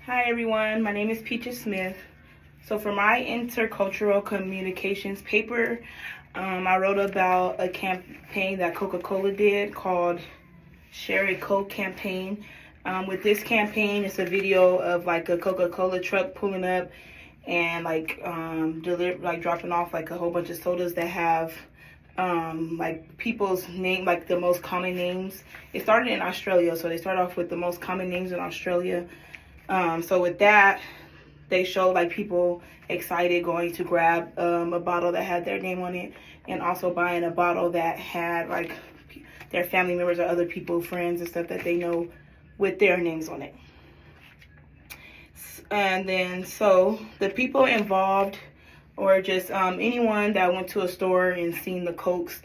Hi everyone, my name is Peaches Smith. So for my intercultural communications paper, I wrote about a campaign that Coca-Cola did called Share a Coke campaign. With this campaign, it's a video of like a Coca-Cola truck pulling up and dropping off like a whole bunch of sodas that have like people's name, like the most common names. It started in Australia, so they start off with the most common names in Australia. So with that, they showed like people excited going to grab a bottle that had their name on it, and also buying a bottle that had like their family members or other people, friends and stuff that they know with their names on it. And then so the people involved, or just anyone that went to a store and seen the Cokes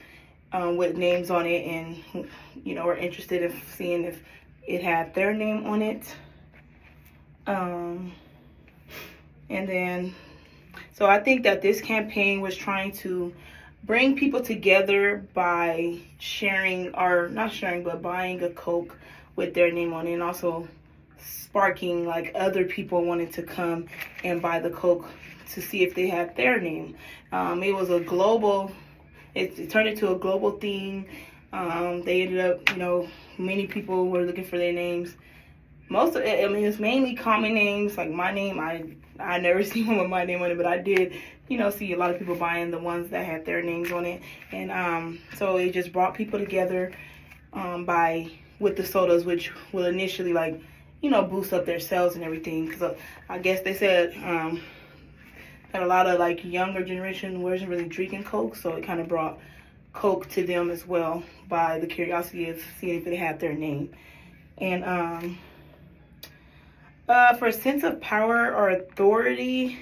with names on it, and were interested in seeing if it had their name on it. And then, so I think that this campaign was trying to bring people together by sharing, or not sharing, but buying a Coke with their name on it, and also sparking like other people wanted to come and buy the Coke to see if they had their name. It was a global, it turned into a global thing. They ended up, many people were looking for their names. Most of it, it's mainly common names. Like my name, I never see one with my name on it, but I did, see a lot of people buying the ones that had their names on it. And so it just brought people together with the sodas, which will initially boost up their sales and everything. Because I guess they said that a lot of like younger generation wasn't really drinking Coke, so it kind of brought Coke to them as well by the curiosity of seeing if it had their name. And for a sense of power or authority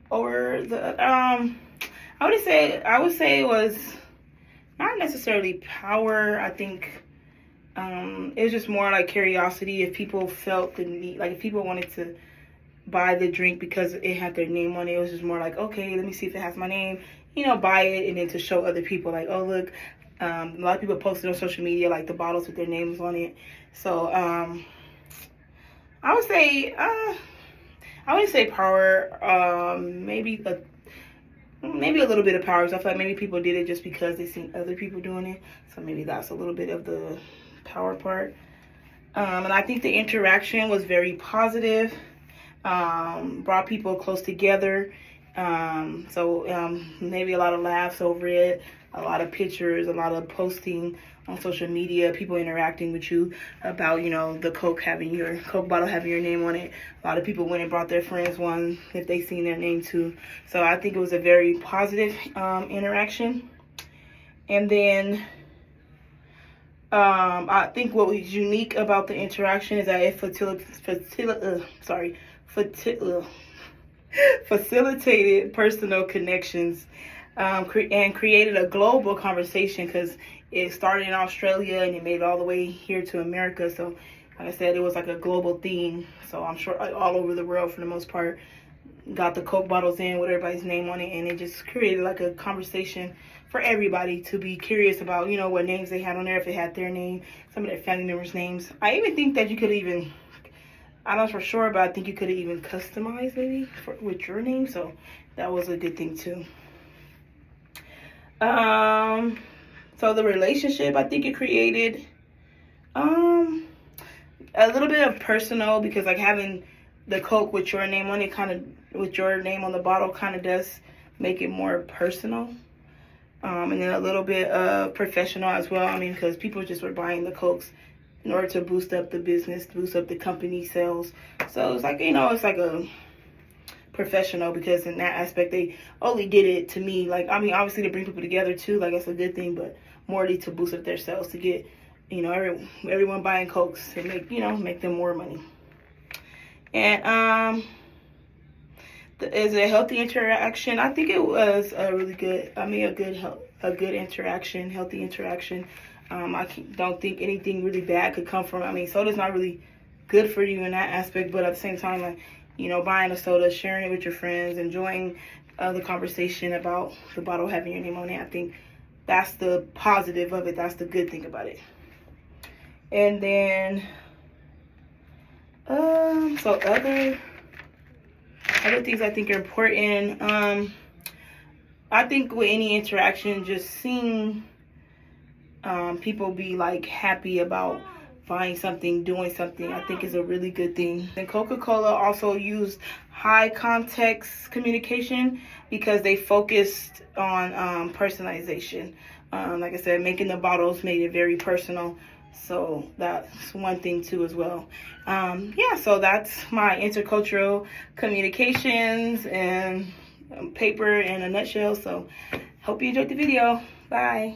over the, I would say it was not necessarily power. I think it was just more like curiosity. If people felt the need, like if people wanted to buy the drink because it had their name on it, it was just more like, okay, let me see if it has my name, buy it, and then to show other people like, oh look, a lot of people posted on social media like the bottles with their names on it. So I would say, I wouldn't say power, maybe a little bit of power. So I feel like maybe people did it just because they seen other people doing it. So maybe that's a little bit of the power part. And I think the interaction was very positive, brought people close together. So maybe a lot of laughs over it, a lot of pictures, a lot of posting on social media, people interacting with you about, the Coke bottle having your name on it. A lot of people went and brought their friends one if they seen their name too. So I think it was a very positive interaction. And then I think what was unique about the interaction is that it facilitated personal connections, and created a global conversation, because it started in Australia and it made it all the way here to America. So like I said, it was like a global thing. So I'm sure all over the world, for the most part, got the Coke bottles in with everybody's name on it, and it just created like a conversation for everybody to be curious about, what names they had on there, if it had their name, some of their family members' names. I even think that you could even, I'm not for sure, but I think you could even customize maybe with your name. So that was a good thing too. So the relationship, I think it created a little bit of personal, because like having the Coke with your name on it, with your name on the bottle, kind of does make it more personal. And then a little bit of professional as well. Because people just were buying the Cokes in order to boost up the business, boost up the company sales. So it's like, it's like a professional, because in that aspect, they only did it to me. Like, obviously to bring people together too, like that's a good thing, but more to boost up their sales, to get, everyone buying Cokes and make them more money. And is it a healthy interaction? I think it was a really good, a good interaction, healthy interaction. I don't think anything really bad could come from it. Soda's not really good for you in that aspect, but at the same time, like, buying a soda, sharing it with your friends, enjoying the conversation about the bottle having your name on it, I think that's the positive of it. That's the good thing about it. And then So other things I think are important. I think with any interaction, just seeing people be like happy about buying something, doing something, I think is a really good thing. And Coca-Cola also used high context communication because they focused on personalization. Like I said, making the bottles made it very personal. So that's one thing too as well. Yeah, so that's my intercultural communications and paper in a nutshell. So hope you enjoyed the video. Bye.